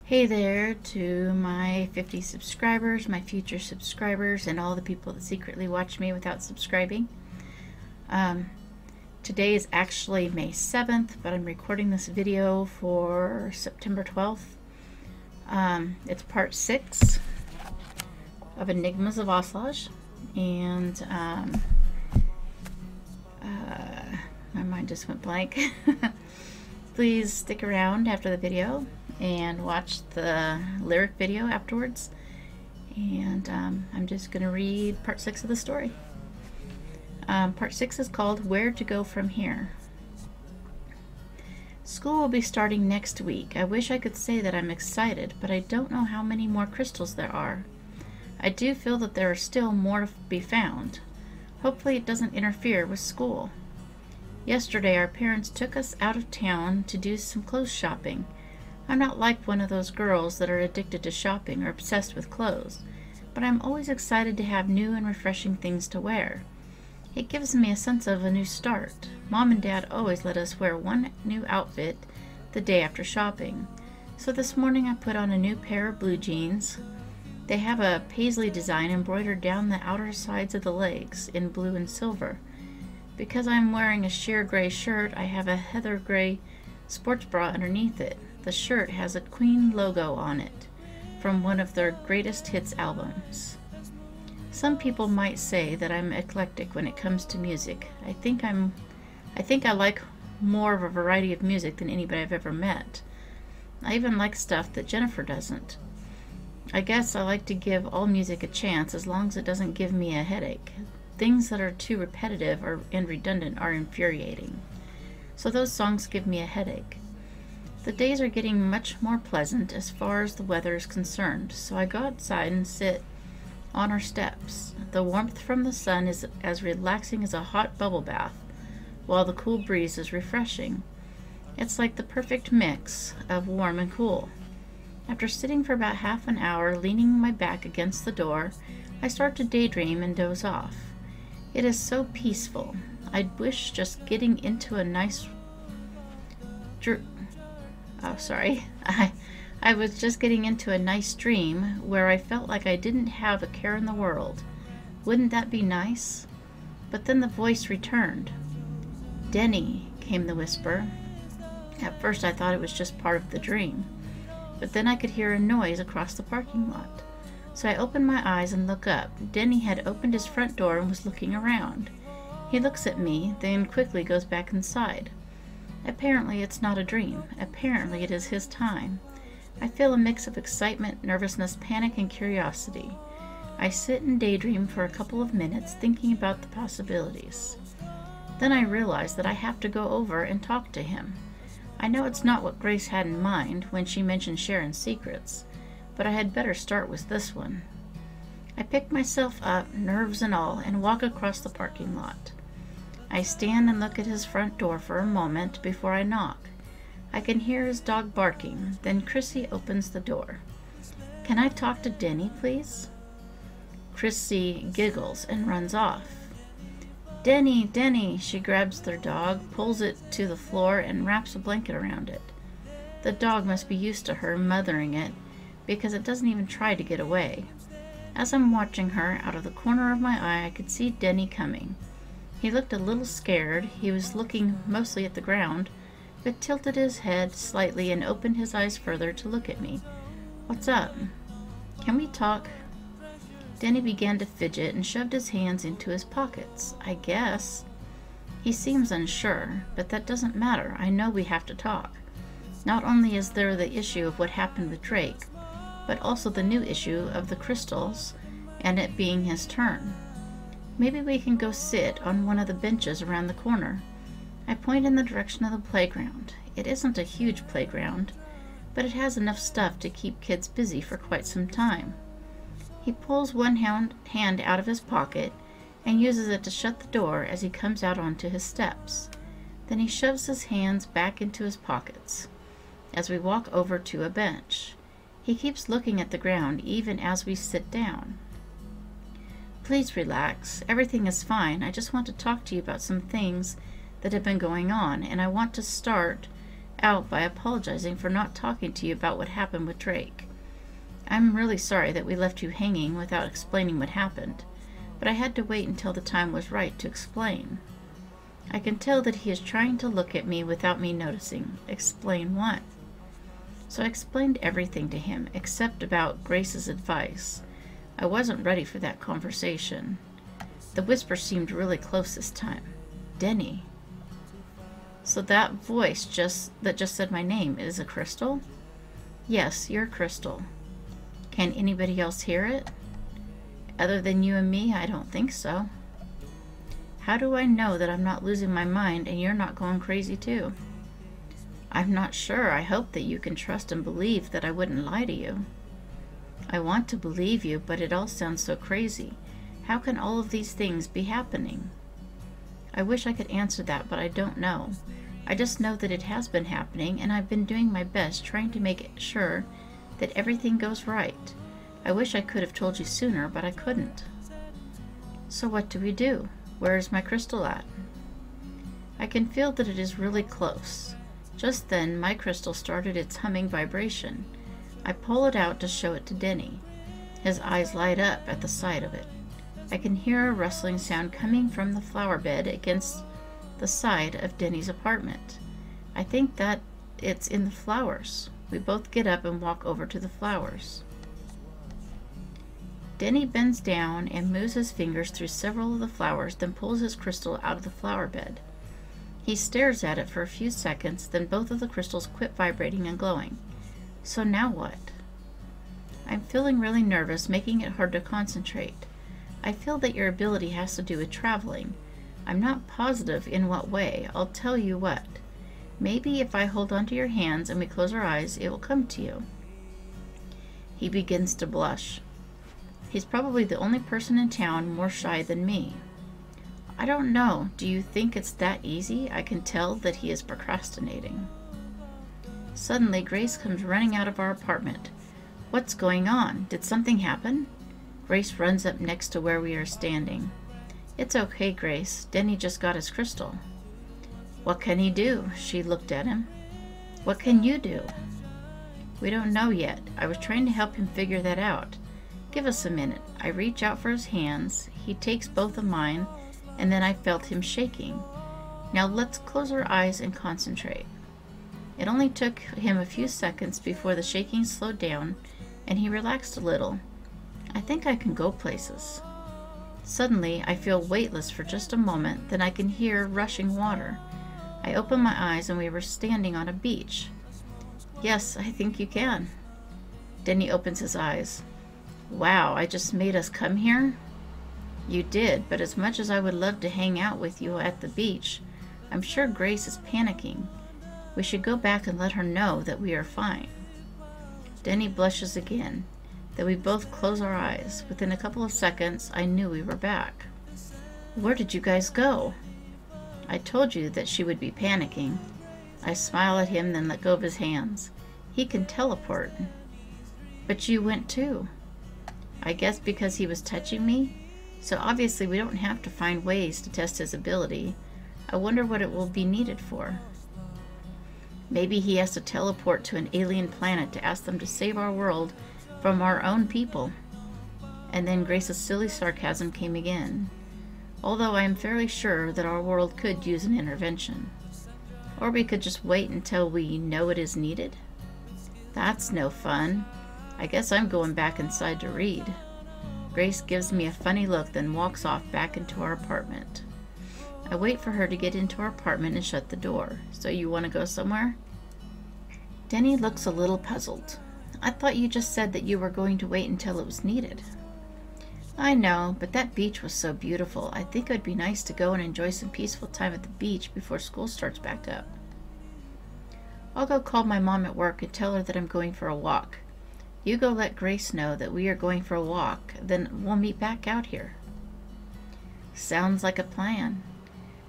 Hey there to my 50 subscribers, my future subscribers, and all the people that secretly watch me without subscribing. Today is actually May 7th, but I'm recording this video for September 12th. It's part 6 of Enigmas of Auslage, and my mind just went blank. Please stick around after the video and watch the lyric video afterwards, and I'm just going to read part 6 of the story. Part 6 is called Where to Go From Here. School will be starting next week. I wish I could say that I'm excited, but I don't know how many more crystals there are. I do feel that there are still more to be found. Hopefully it doesn't interfere with school. Yesterday our parents took us out of town to do some clothes shopping. I'm not like one of those girls that are addicted to shopping or obsessed with clothes, but I'm always excited to have new and refreshing things to wear. It gives me a sense of a new start. Mom and Dad always let us wear one new outfit the day after shopping. So this morning I put on a new pair of blue jeans. They have a paisley design embroidered down the outer sides of the legs in blue and silver. Because I'm wearing a sheer gray shirt, I have a heather gray sports bra underneath it. The shirt has a Queen logo on it from one of their greatest hits albums. Some people might say that I'm eclectic when it comes to music. I think I like more of a variety of music than anybody I've ever met. I even like stuff that Jennifer doesn't. I guess I like to give all music a chance as long as it doesn't give me a headache. Things that are too repetitive and redundant are infuriating. So those songs give me a headache. The days are getting much more pleasant as far as the weather is concerned, so I go outside and sit on our steps. The warmth from the sun is as relaxing as a hot bubble bath, while the cool breeze is refreshing. It's like the perfect mix of warm and cool. After sitting for about half an hour, leaning my back against the door, I start to daydream and doze off. It is so peaceful. I'd wish just getting into a nice I was just getting into a nice dream where I felt like I didn't have a care in the world. Wouldn't that be nice? But then the voice returned. "Denny," came the whisper. At first I thought it was just part of the dream, but then I could hear a noise across the parking lot. So I opened my eyes and look up. Denny had opened his front door and was looking around. He looks at me, then quickly goes back inside. Apparently it's not a dream. Apparently it is his time. I feel a mix of excitement, nervousness, panic, and curiosity. I sit and daydream for a couple of minutes, thinking about the possibilities. Then I realize that I have to go over and talk to him. I know it's not what Grace had in mind when she mentioned sharing secrets, but I had better start with this one. I pick myself up, nerves and all, and walk across the parking lot. I stand and look at his front door for a moment before I knock. I can hear his dog barking. Then Chrissy opens the door. "Can I talk to Denny, please?" Chrissy giggles and runs off. "Denny, Denny!" She grabs their dog, pulls it to the floor, and wraps a blanket around it. The dog must be used to her mothering it, because it doesn't even try to get away. As I'm watching her, out of the corner of my eye, I could see Denny coming. He looked a little scared. He was looking mostly at the ground, but tilted his head slightly and opened his eyes further to look at me. "What's up? Can we talk?" Denny began to fidget and shoved his hands into his pockets. "I guess." He seems unsure, but that doesn't matter. I know we have to talk. Not only is there the issue of what happened with Drake, but also the new issue of the crystals and it being his turn. Maybe we can go sit on one of the benches around the corner. I point in the direction of the playground. It isn't a huge playground, but it has enough stuff to keep kids busy for quite some time. He pulls one hand out of his pocket and uses it to shut the door as he comes out onto his steps. Then he shoves his hands back into his pockets as we walk over to a bench. He keeps looking at the ground even as we sit down. "Please relax. Everything is fine. I just want to talk to you about some things that have been going on, and I want to start out by apologizing for not talking to you about what happened with Drake. I'm really sorry that we left you hanging without explaining what happened, but I had to wait until the time was right to explain. I can tell that he is trying to look at me without me noticing. Explain what? So I explained everything to him, except about Grace's advice. I wasn't ready for that conversation. The whisper seemed really close this time. Denny. So that voice that just said my name is a crystal? Yes, you're a crystal. Can anybody else hear it? Other than you and me, I don't think so. How do I know that I'm not losing my mind and you're not going crazy too? I'm not sure. I hope that you can trust and believe that I wouldn't lie to you. I want to believe you, but it all sounds so crazy. How can all of these things be happening? I wish I could answer that, but I don't know. I just know that it has been happening, and I've been doing my best trying to make sure that everything goes right. I wish I could have told you sooner, but I couldn't. So what do we do? Where is my crystal at? I can feel that it is really close. Just then, my crystal started its humming vibration. I pull it out to show it to Denny. His eyes light up at the sight of it. I can hear a rustling sound coming from the flower bed against the side of Denny's apartment. I think that it's in the flowers. We both get up and walk over to the flowers. Denny bends down and moves his fingers through several of the flowers, then pulls his crystal out of the flower bed. He stares at it for a few seconds, then both of the crystals quit vibrating and glowing. So now what? I'm feeling really nervous, making it hard to concentrate. I feel that your ability has to do with traveling. I'm not positive in what way. I'll tell you what. Maybe if I hold onto your hands and we close our eyes, it will come to you. He begins to blush. He's probably the only person in town more shy than me. I don't know. Do you think it's that easy? I can tell that he is procrastinating. Suddenly, Grace comes running out of our apartment. What's going on? Did something happen? Grace runs up next to where we are standing. It's okay, Grace. Denny just got his crystal. What can he do? She looked at him. What can you do? We don't know yet. I was trying to help him figure that out. Give us a minute. I reach out for his hands. He takes both of mine, and then I felt him shaking. Now let's close our eyes and concentrate. It only took him a few seconds before the shaking slowed down, and he relaxed a little. I think I can go places. Suddenly, I feel weightless for just a moment, then I can hear rushing water. I open my eyes and we were standing on a beach. Yes, I think you can. Denny opens his eyes. Wow, I just made us come here? You did, but as much as I would love to hang out with you at the beach, I'm sure Grace is panicking. We should go back and let her know that we are fine. Denny blushes again. Then we both close our eyes. Within a couple of seconds, I knew we were back. Where did you guys go? I told you that she would be panicking. I smile at him, then let go of his hands. He can teleport. But you went too. I guess because he was touching me? So obviously we don't have to find ways to test his ability. I wonder what it will be needed for. Maybe he has to teleport to an alien planet to ask them to save our world from our own people. And then Grace's silly sarcasm came again. Although I am fairly sure that our world could use an intervention. Or we could just wait until we know it is needed. That's no fun. I guess I'm going back inside to read. Grace gives me a funny look, then walks off back into our apartment. I wait for her to get into our apartment and shut the door. So you want to go somewhere? Denny looks a little puzzled. I thought you just said that you were going to wait until it was needed. I know, but that beach was so beautiful. I think it would be nice to go and enjoy some peaceful time at the beach before school starts back up. I'll go call my mom at work and tell her that I'm going for a walk. You go let Grace know that we are going for a walk, then we'll meet back out here. Sounds like a plan.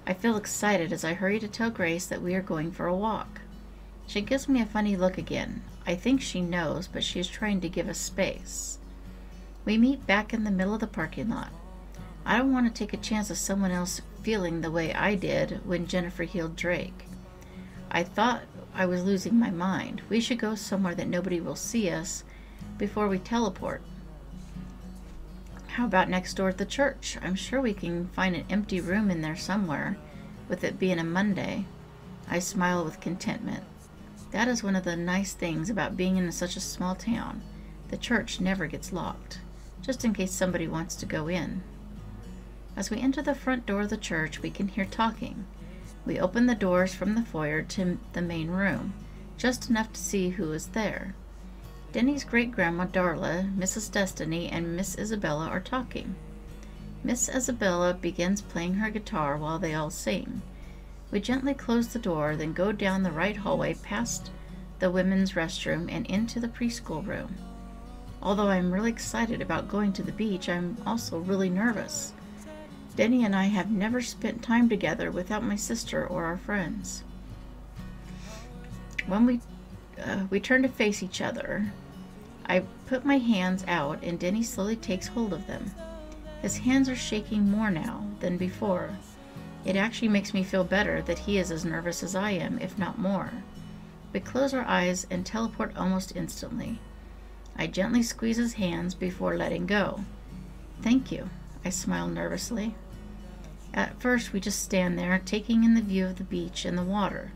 I feel excited as I hurry to tell Grace that we are going for a walk. She gives me a funny look again. I think she knows, but she is trying to give us space. We meet back in the middle of the parking lot. I don't want to take a chance of someone else feeling the way I did when Jennifer healed Drake. I thought I was losing my mind. We should go somewhere that nobody will see us before we teleport. How about next door at the church? I'm sure we can find an empty room in there somewhere, with it being a Monday. I smile with contentment. That is one of the nice things about being in such a small town. The church never gets locked, just in case somebody wants to go in. As we enter the front door of the church, we can hear talking. We open the doors from the foyer to the main room, just enough to see who is there. Denny's great-grandma Darla, Mrs. Destiny, and Miss Isabella are talking. Miss Isabella begins playing her guitar while they all sing. We gently close the door, then go down the right hallway past the women's restroom and into the preschool room. Although I'm really excited about going to the beach, I'm also really nervous. Denny and I have never spent time together without my sister or our friends. When we turn to face each other, I put my hands out and Denny slowly takes hold of them. His hands are shaking more now than before. It actually makes me feel better that he is as nervous as I am, if not more. We close our eyes and teleport almost instantly. I gently squeeze his hands before letting go. Thank you, I smile nervously. At first, we just stand there, taking in the view of the beach and the water.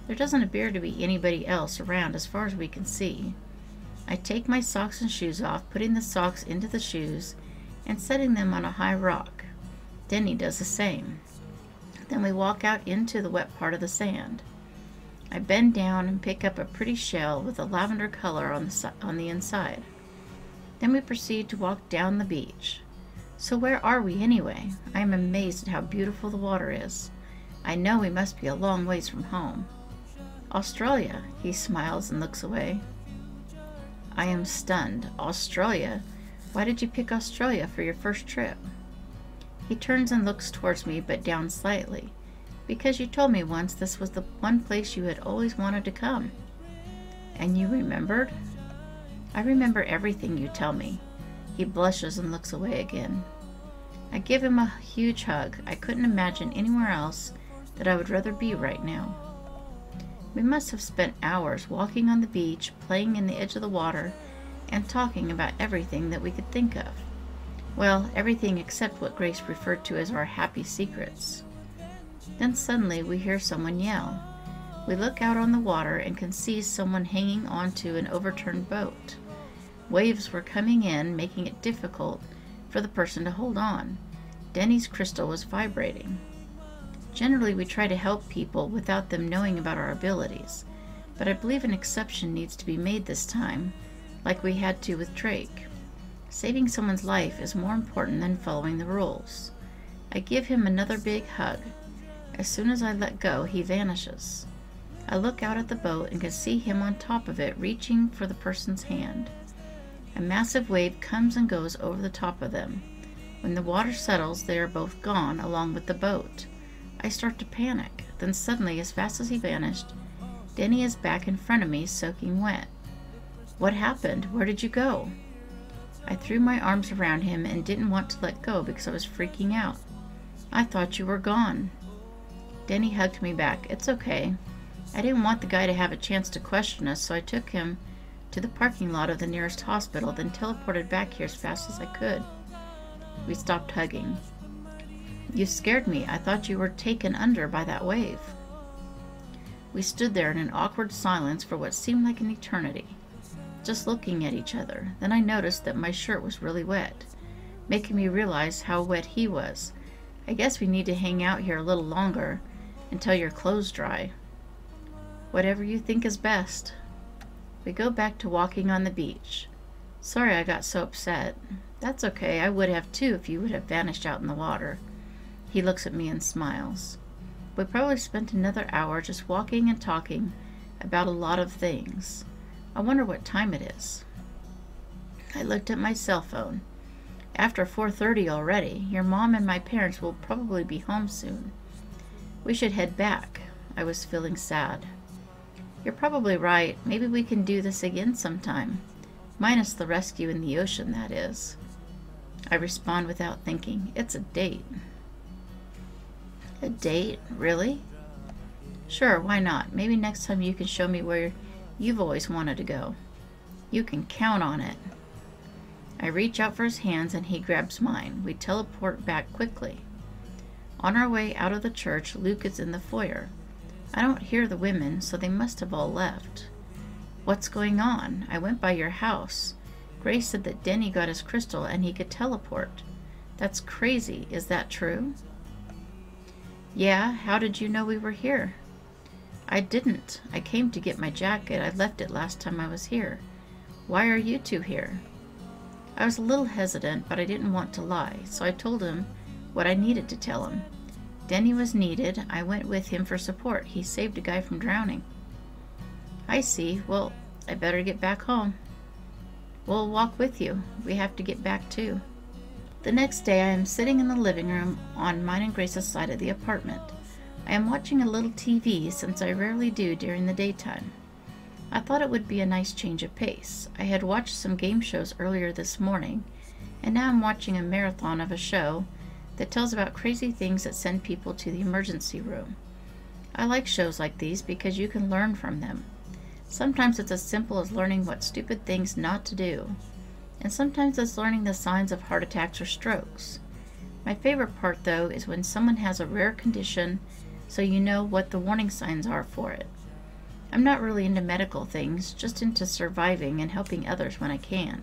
There doesn't appear to be anybody else around as far as we can see. I take my socks and shoes off, putting the socks into the shoes and setting them on a high rock. Denny does the same. Then we walk out into the wet part of the sand. I bend down and pick up a pretty shell with a lavender color on the inside. Then we proceed to walk down the beach. So where are we anyway? I am amazed at how beautiful the water is. I know we must be a long ways from home. Australia, he smiles and looks away. I am stunned. Australia? Why did you pick Australia for your first trip? He turns and looks towards me, but down slightly. Because you told me once this was the one place you had always wanted to come. And you remembered? I remember everything you tell me. He blushes and looks away again. I give him a huge hug. I couldn't imagine anywhere else that I would rather be right now. We must have spent hours walking on the beach, playing in the edge of the water, and talking about everything that we could think of. Well, everything except what Grace referred to as our happy secrets. Then suddenly we hear someone yell. We look out on the water and can see someone hanging onto an overturned boat. Waves were coming in, making it difficult for the person to hold on. Denny's crystal was vibrating. Generally, we try to help people without them knowing about our abilities, but I believe an exception needs to be made this time, like we had to with Drake. Saving someone's life is more important than following the rules. I give him another big hug. As soon as I let go, he vanishes. I look out at the boat and can see him on top of it, reaching for the person's hand. A massive wave comes and goes over the top of them. When the water settles, they are both gone, along with the boat. I start to panic. Then suddenly, as fast as he vanished, Denny is back in front of me, soaking wet. What happened? Where did you go? I threw my arms around him and didn't want to let go because I was freaking out. I thought you were gone. Denny hugged me back. It's okay. I didn't want the guy to have a chance to question us, so I took him to the parking lot of the nearest hospital, then teleported back here as fast as I could. We stopped hugging. You scared me. I thought you were taken under by that wave. We stood there in an awkward silence for what seemed like an eternity, just looking at each other. Then I noticed that my shirt was really wet, making me realize how wet he was. I guess we need to hang out here a little longer until your clothes dry. Whatever you think is best. We go back to walking on the beach. Sorry I got so upset. That's okay. I would have too if you would have vanished out in the water. He looks at me and smiles. We probably spent another hour just walking and talking about a lot of things. I wonder what time it is. I looked at my cell phone. After 4:30 already. Your mom and my parents will probably be home soon. We should head back. I was feeling sad. You're probably right. Maybe we can do this again sometime. Minus the rescue in the ocean, that is. I respond without thinking. It's a date. A date? Really? Sure, why not? Maybe next time you can show me where you've always wanted to go. You can count on it. I reach out for his hands and he grabs mine. We teleport back quickly. On our way out of the church, Luke is in the foyer. I don't hear the women, so they must have all left. What's going on? I went by your house. Grace said that Denny got his crystal and he could teleport. That's crazy. Is that true? Yeah, how did you know we were here? I didn't. I came to get my jacket. I left it last time I was here. Why are you two here? I was a little hesitant, but I didn't want to lie, so I told him what I needed to tell him. Denny was needed. I went with him for support. He saved a guy from drowning. I see. Well, I better get back home. We'll walk with you. We have to get back too. The next day I am sitting in the living room on mine and Grace's side of the apartment. I am watching a little TV since I rarely do during the daytime. I thought it would be a nice change of pace. I had watched some game shows earlier this morning, and now I'm watching a marathon of a show that tells about crazy things that send people to the emergency room. I like shows like these because you can learn from them. Sometimes it's as simple as learning what stupid things not to do, and sometimes it's learning the signs of heart attacks or strokes. My favorite part, though, is when someone has a rare condition so you know what the warning signs are for it. I'm not really into medical things, just into surviving and helping others when I can.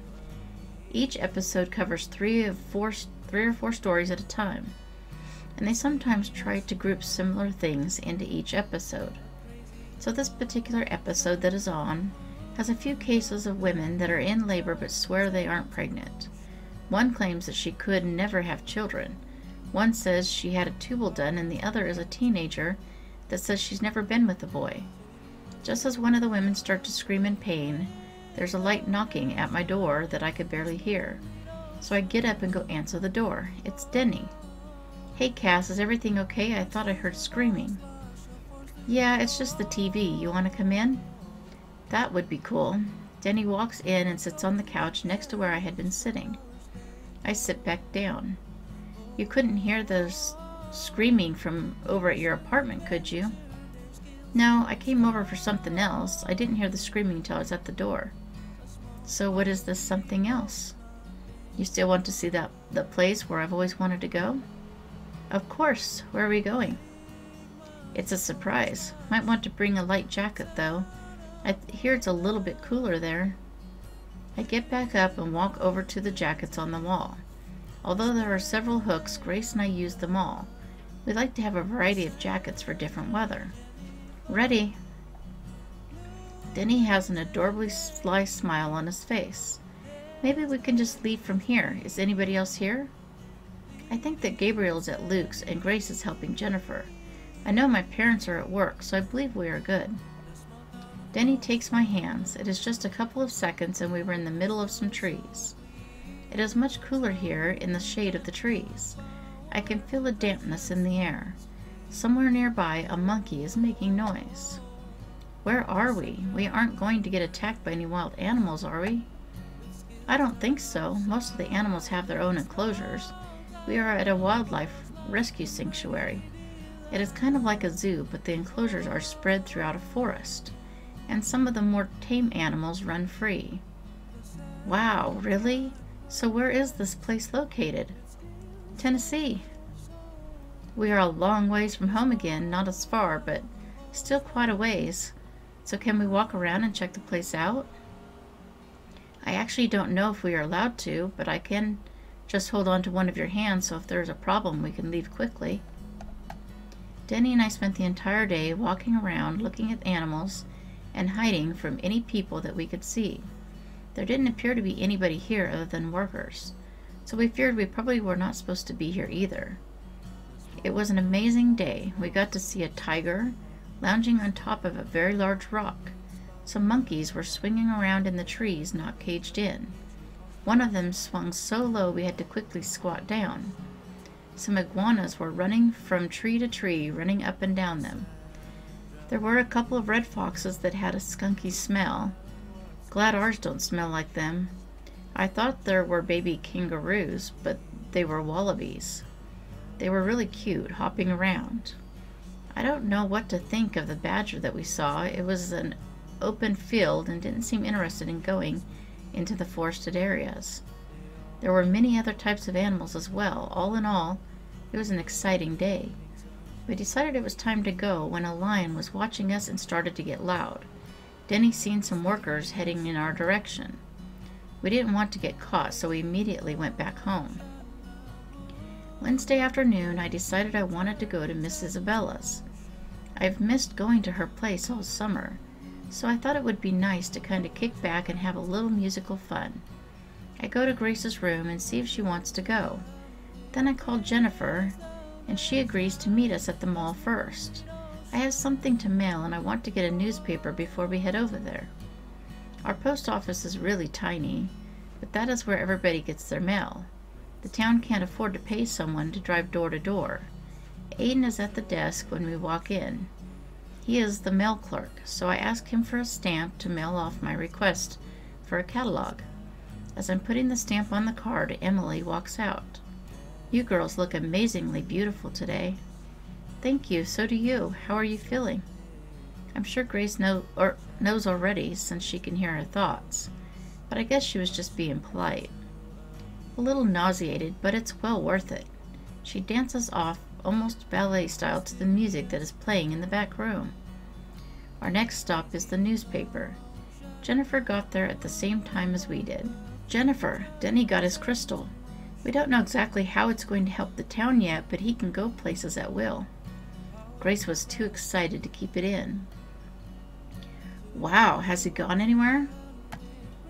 Each episode covers three or four stories at a time, and they sometimes try to group similar things into each episode. So this particular episode that is on has a few cases of women that are in labor but swear they aren't pregnant. One claims that she could never have children. One says she had a tubal done, and the other is a teenager that says she's never been with a boy. Just as one of the women starts to scream in pain, there's a light knocking at my door that I could barely hear. So I get up and go answer the door. It's Denny. Hey Cass, is everything okay? I thought I heard screaming. Yeah, it's just the TV. You want to come in? That would be cool. Denny walks in and sits on the couch next to where I had been sitting. I sit back down. You couldn't hear those screaming from over at your apartment, could you? No, I came over for something else. I didn't hear the screaming until I was at the door. So what is this something else? You still want to see the place where I've always wanted to go? Of course. Where are we going? It's a surprise. Might want to bring a light jacket, though. I hear it's a little bit cooler there. I get back up and walk over to the jackets on the wall. Although there are several hooks, Grace and I use them all. We like to have a variety of jackets for different weather. Ready. Denny has an adorably sly smile on his face. Maybe we can just leave from here. Is anybody else here? I think that Gabriel is at Luke's and Grace is helping Jennifer. I know my parents are at work, so I believe we are good. Denny takes my hands. It is just a couple of seconds and we were in the middle of some trees. It is much cooler here in the shade of the trees. I can feel a dampness in the air. Somewhere nearby, a monkey is making noise. Where are we? We aren't going to get attacked by any wild animals, are we? I don't think so. Most of the animals have their own enclosures. We are at a wildlife rescue sanctuary. It is kind of like a zoo, but the enclosures are spread throughout a forest, and some of the more tame animals run free. Wow, really? So where is this place located? Tennessee. We are a long ways from home again, not as far, but still quite a ways. So can we walk around and check the place out? I actually don't know if we are allowed to, but I can just hold on to one of your hands, so if there is a problem we can leave quickly. Denny and I spent the entire day walking around, looking at animals, and hiding from any people that we could see. There didn't appear to be anybody here other than workers, so we feared we probably were not supposed to be here either. It was an amazing day. We got to see a tiger lounging on top of a very large rock. Some monkeys were swinging around in the trees, not caged in. One of them swung so low we had to quickly squat down. Some iguanas were running from tree to tree, running up and down them. There were a couple of red foxes that had a skunky smell. Glad ours don't smell like them. I thought there were baby kangaroos, but they were wallabies. They were really cute, hopping around. I don't know what to think of the badger that we saw. It was an open field and didn't seem interested in going into the forested areas. There were many other types of animals as well. All in all, it was an exciting day. We decided it was time to go when a lion was watching us and started to get loud. Denny seen some workers heading in our direction. We didn't want to get caught, so we immediately went back home. Wednesday afternoon, I decided I wanted to go to Miss Isabella's. I've missed going to her place all summer, so I thought it would be nice to kind of kick back and have a little musical fun. I go to Grace's room and see if she wants to go. Then I call Jennifer, and she agrees to meet us at the mall first. I have something to mail, and I want to get a newspaper before we head over there. Our post office is really tiny, but that is where everybody gets their mail. The town can't afford to pay someone to drive door to door. Aiden is at the desk when we walk in. He is the mail clerk, so I ask him for a stamp to mail off my request for a catalog. As I'm putting the stamp on the card, Emily walks out. "You girls look amazingly beautiful today." "Thank you, so do you. How are you feeling?" I'm sure Grace knows already, since she can hear her thoughts, but I guess she was just being polite. A little nauseated, but it's well worth it. She dances off almost ballet style to the music that is playing in the back room. Our next stop is the newspaper. Jennifer got there at the same time as we did. "Jennifer, Denny got his crystal. We don't know exactly how it's going to help the town yet, but he can go places at will." Grace was too excited to keep it in. "Wow, has he gone anywhere?"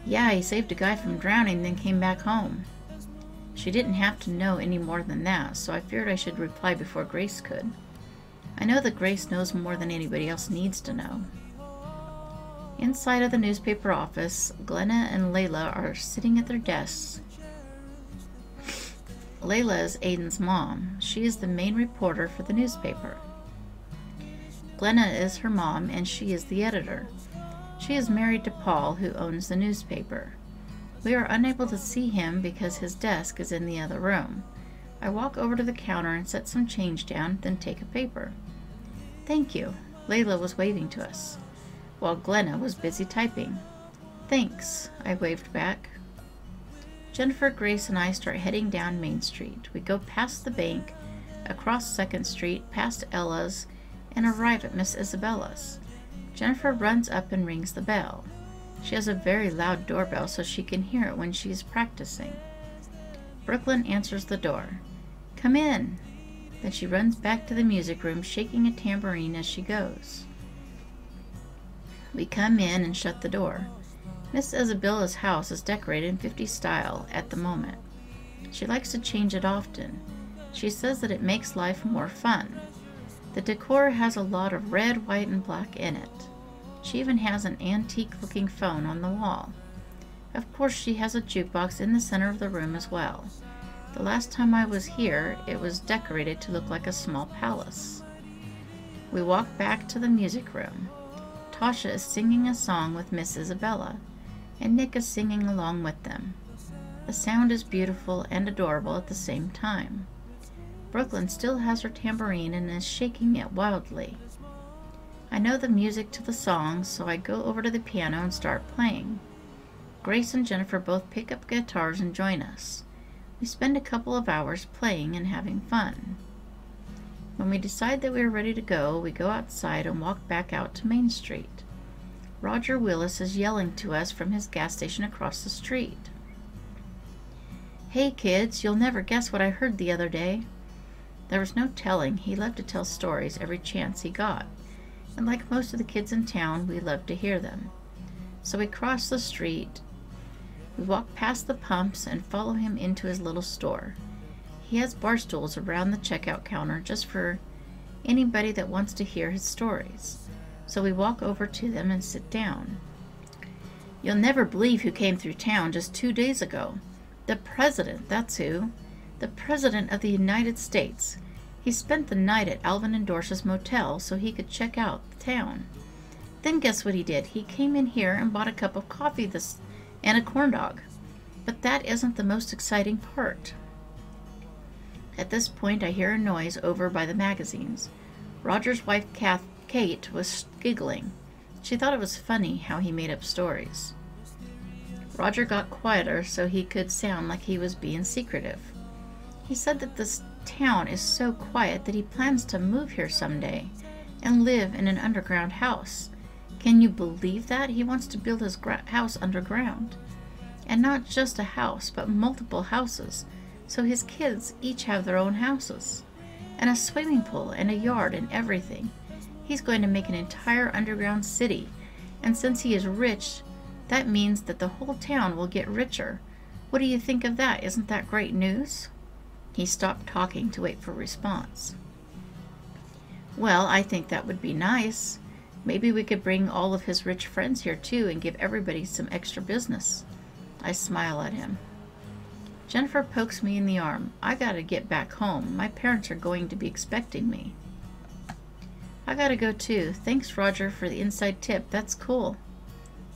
"Yeah, he saved a guy from drowning, then came back home." She didn't have to know any more than that, so I feared I should reply before Grace could. I know that Grace knows more than anybody else needs to know. Inside of the newspaper office, Glenna and Layla are sitting at their desks. Layla is Aiden's mom. She is the main reporter for the newspaper. Glenna is her mom, and she is the editor. She is married to Paul, who owns the newspaper. We are unable to see him because his desk is in the other room. I walk over to the counter and set some change down, then take a paper. "Thank you." Layla was waving to us, while Glenna was busy typing. "Thanks," I waved back. Jennifer, Grace, and I start heading down Main Street. We go past the bank, across 2nd Street, past Ella's, and arrive at Miss Isabella's. Jennifer runs up and rings the bell. She has a very loud doorbell so she can hear it when she is practicing. Brooklyn answers the door. "Come in." Then she runs back to the music room, shaking a tambourine as she goes. We come in and shut the door. Miss Isabella's house is decorated in 50s style at the moment. She likes to change it often. She says that it makes life more fun. The decor has a lot of red, white, and black in it. She even has an antique-looking phone on the wall. Of course, she has a jukebox in the center of the room as well. The last time I was here, it was decorated to look like a small palace. We walk back to the music room. Tasha is singing a song with Miss Isabella, and Nick is singing along with them. The sound is beautiful and adorable at the same time. Brooklyn still has her tambourine and is shaking it wildly. I know the music to the song, so I go over to the piano and start playing. Grace and Jennifer both pick up guitars and join us. We spend a couple of hours playing and having fun. When we decide that we are ready to go, we go outside and walk back out to Main Street. Roger Willis is yelling to us from his gas station across the street. "Hey kids, you'll never guess what I heard the other day." There was no telling. He loved to tell stories every chance he got, and like most of the kids in town, we loved to hear them. So we cross the street. We walk past the pumps and follow him into his little store. He has bar stools around the checkout counter just for anybody that wants to hear his stories. So we walk over to them and sit down. "You'll never believe who came through town just 2 days ago. The President, that's who. The President of the United States. He spent the night at Alvin and Dorse's motel so he could check out the town. Then guess what he did? He came in here and bought a cup of coffee and a corn dog. But that isn't the most exciting part." At this point, I hear a noise over by the magazines. Roger's wife, Kate, was giggling. She thought it was funny how he made up stories. Roger got quieter so he could sound like he was being secretive. He said that this town is so quiet that he plans to move here someday and live in an underground house. Can you believe that? He wants to build his house underground. And not just a house, but multiple houses, so his kids each have their own houses. And a swimming pool and a yard and everything. He's going to make an entire underground city, and since he is rich, that means that the whole town will get richer. What do you think of that? Isn't that great news? He stopped talking to wait for a response. Well, I think that would be nice. Maybe we could bring all of his rich friends here too and give everybody some extra business. I smile at him. Jennifer pokes me in the arm. I gotta get back home. My parents are going to be expecting me. I gotta go too. Thanks, Roger, for the inside tip. That's cool.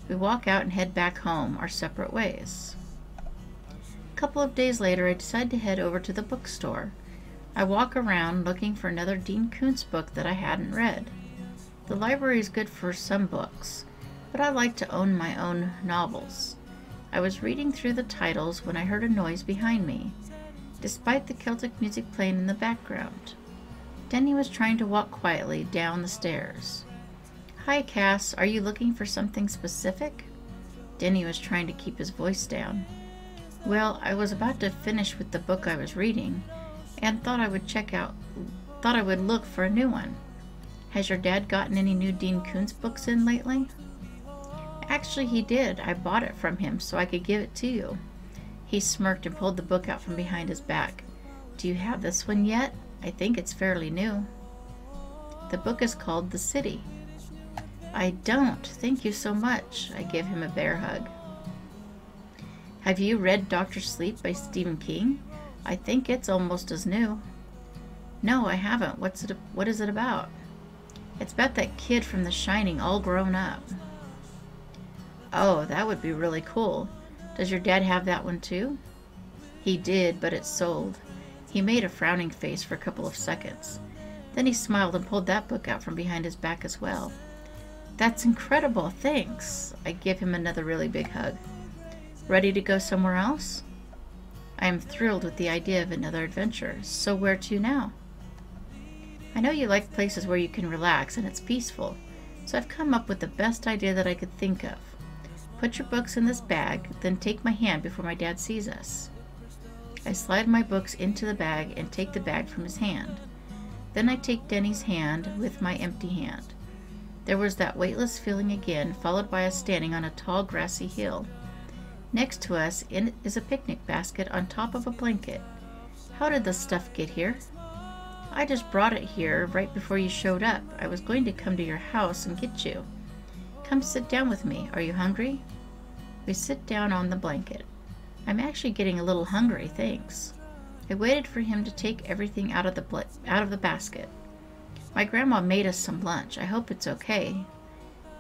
We walk out and head back home, our separate ways. A couple of days later, I decide to head over to the bookstore. I walk around looking for another Dean Koontz book that I hadn't read. The library is good for some books, but I like to own my own novels. I was reading through the titles when I heard a noise behind me, despite the Celtic music playing in the background. Denny was trying to walk quietly down the stairs. Hi, Cass. Are you looking for something specific? Denny was trying to keep his voice down. Well, I was about to finish with the book I was reading, and thought I would look for a new one. Has your dad gotten any new Dean Koontz books in lately? Actually, he did. I bought it from him so I could give it to you. He smirked and pulled the book out from behind his back. Do you have this one yet? I think it's fairly new. The book is called The City. I don't. Thank you so much. I give him a bear hug. Have you read Dr. Sleep by Stephen King? I think it's almost as new. No, I haven't. What is it about? It's about that kid from The Shining all grown up. Oh, that would be really cool. Does your dad have that one too? He did, but it's sold. He made a frowning face for a couple of seconds. Then he smiled and pulled that book out from behind his back as well. That's incredible, thanks. I give him another really big hug. Ready to go somewhere else? I am thrilled with the idea of another adventure. So where to now? I know you like places where you can relax and it's peaceful, so I've come up with the best idea that I could think of. Put your books in this bag, then take my hand before my dad sees us. I slide my books into the bag and take the bag from his hand. Then I take Denny's hand with my empty hand. There was that weightless feeling again, followed by us standing on a tall grassy hill. Next to us is a picnic basket on top of a blanket. How did the stuff get here? I just brought it here right before you showed up. I was going to come to your house and get you. Come sit down with me. Are you hungry? We sit down on the blanket. I'm actually getting a little hungry, thanks. I waited for him to take everything out of the basket. My grandma made us some lunch. I hope it's okay.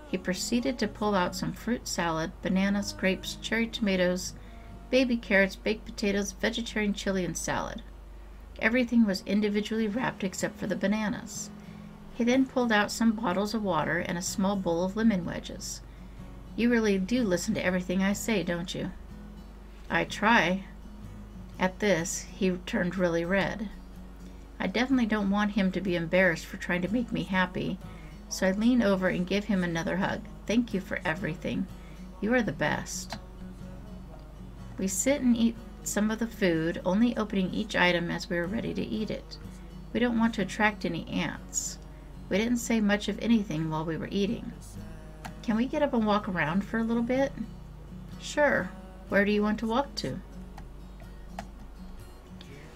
He proceeded to pull out some fruit salad, bananas, grapes, cherry tomatoes, baby carrots, baked potatoes, vegetarian chili, and salad. Everything was individually wrapped except for the bananas. He then pulled out some bottles of water and a small bowl of lemon wedges. You really do listen to everything I say, don't you? I try. At this, he turned really red. I definitely don't want him to be embarrassed for trying to make me happy, so I lean over and give him another hug. Thank you for everything. You are the best. We sit and eat some of the food, only opening each item as we are ready to eat it. We don't want to attract any ants. We didn't say much of anything while we were eating. Can we get up and walk around for a little bit? Sure. Where do you want to walk to?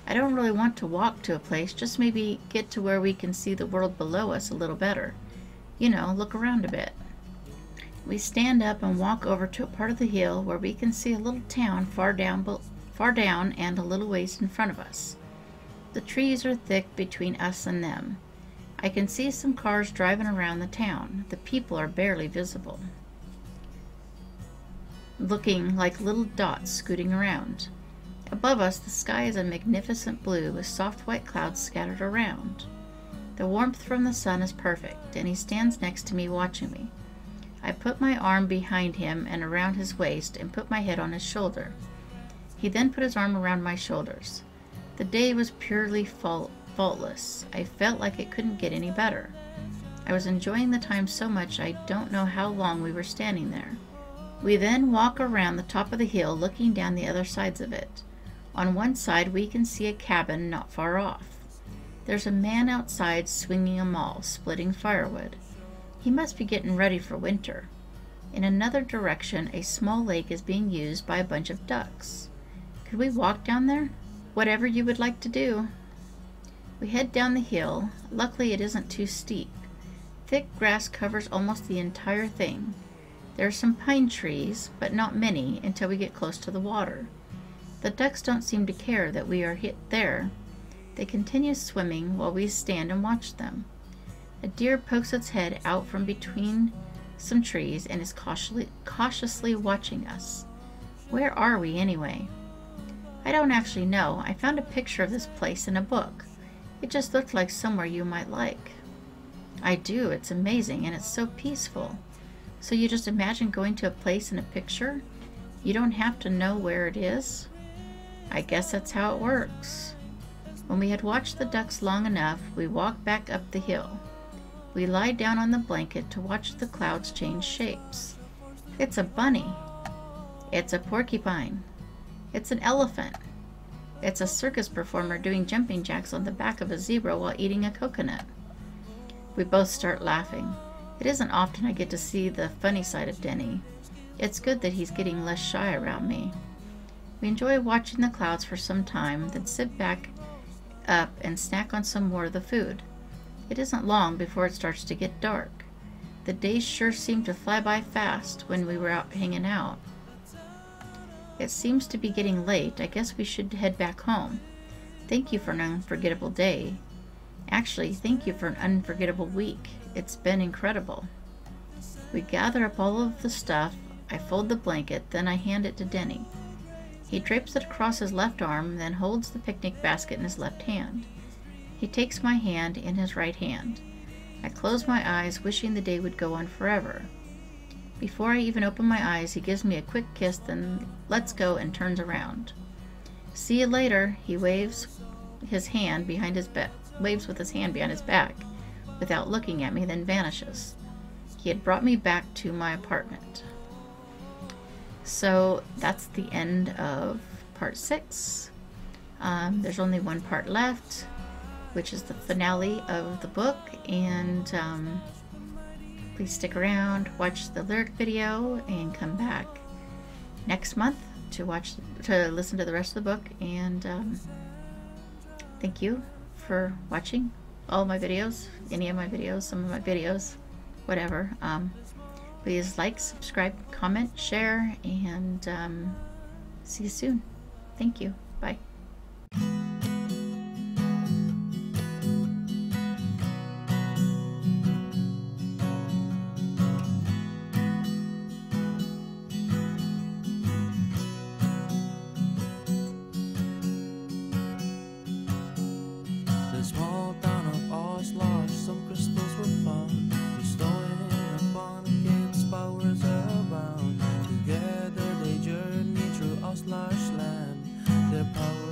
I don't really want to walk to a place, just maybe get to where we can see the world below us a little better. You know, look around a bit. We stand up and walk over to a part of the hill where we can see a little town far down and a little ways in front of us. The trees are thick between us and them. I can see some cars driving around the town. The people are barely visible, looking like little dots scooting around. Above us, the sky is a magnificent blue with soft white clouds scattered around. The warmth from the sun is perfect, and he stands next to me watching me. I put my arm behind him and around his waist and put my head on his shoulder. He then put his arm around my shoulders. The day was purely faultless. I felt like it couldn't get any better. I was enjoying the time so much I don't know how long we were standing there. We then walk around the top of the hill looking down the other sides of it. On one side we can see a cabin not far off. There's a man outside swinging a maul, splitting firewood. He must be getting ready for winter. In another direction, a small lake is being used by a bunch of ducks. Could we walk down there? Whatever you would like to do. We head down the hill. Luckily, it isn't too steep. Thick grass covers almost the entire thing. There are some pine trees, but not many until we get close to the water. The ducks don't seem to care that we are hit there. They continue swimming while we stand and watch them. A deer pokes its head out from between some trees and is cautiously watching us. Where are we anyway? I don't actually know. I found a picture of this place in a book. It just looked like somewhere you might like. I do. It's amazing and it's so peaceful. So you just imagine going to a place in a picture? You don't have to know where it is? I guess that's how it works. When we had watched the ducks long enough, we walked back up the hill. We lie down on the blanket to watch the clouds change shapes. It's a bunny. It's a porcupine. It's an elephant. It's a circus performer doing jumping jacks on the back of a zebra while eating a coconut. We both start laughing. It isn't often I get to see the funny side of Denny. It's good that he's getting less shy around me. We enjoy watching the clouds for some time, then sit back up and snack on some more of the food. It isn't long before it starts to get dark. The days sure seemed to fly by fast when we were out hanging out. It seems to be getting late. I guess we should head back home. Thank you for an unforgettable day. Actually, thank you for an unforgettable week. It's been incredible. We gather up all of the stuff. I fold the blanket, then I hand it to Denny. He drapes it across his left arm, then holds the picnic basket in his left hand. He takes my hand in his right hand. I close my eyes, wishing the day would go on forever. Before I even open my eyes, he gives me a quick kiss, then lets go and turns around. See you later. He waves his hand behind his back, with his hand behind his back, without looking at me, then vanishes. He had brought me back to my apartment. So that's the end of part 6. There's only one part left, which is the finale of the book, and please stick around, watch the lyric video, and come back next month to listen to the rest of the book. And thank you for watching all my videos, any of my videos, some of my videos, whatever. Please like, subscribe, comment, share, and see you soon. Thank you. Bye. The small town of Auslage, some crystals were found, bestowing upon against powers around. Together they journey through Auslage land, their power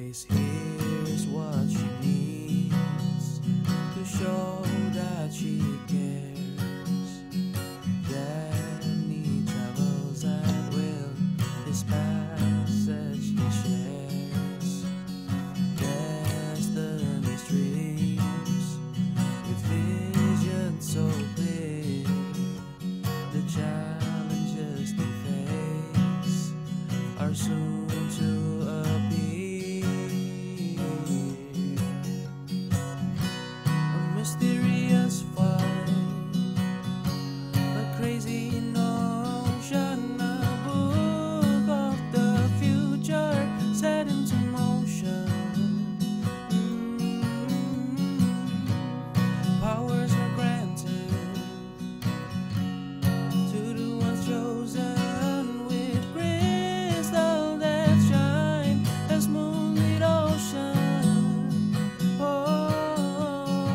always hears what she needs to show that she cares. Danny travels at will, his passage he shares. Destiny's dreams with vision so clear, the challenges they face are soon to appear. A mysterious fight, a crazy notion, a book of the future set into motion. Powers are granted to the ones chosen with crystal that shine as moonlit ocean. Oh,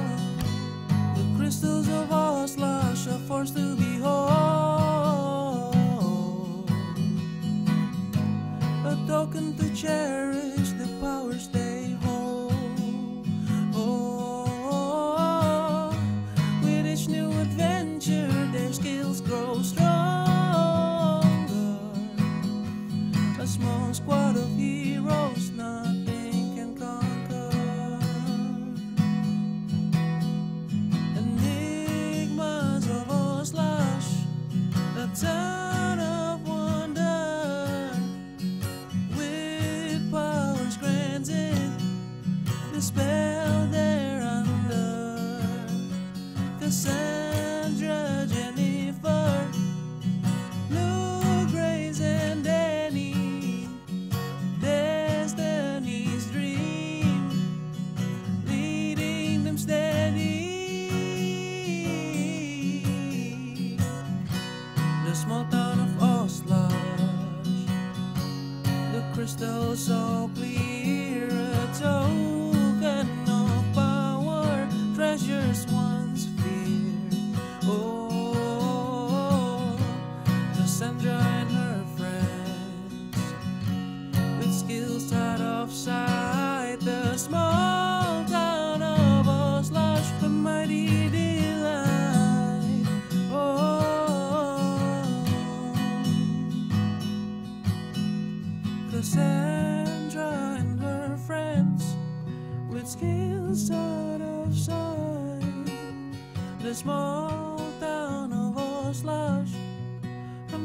the crystals of Auslage are force to behold, a token to cherish the powers they hold. Oh, with each new adventure, their skills grow stronger. A small squad of heroes, nothing can conquer. Enigmas of Auslage, a town of wonder, with powers granted, the spell they're under. Kassandra, Jennifer, Blue, Grace, and Danny, Destiny's dream, leading them steady. The small town of Auslage, the crystal so clear, a token of power, treasures once feared. Oh, Kassandra and her friends, with skills out of sight, the small town of Auslage, a mighty delight. Oh, Kassandra and her friends, with skills out of sight, the small town of Auslage, a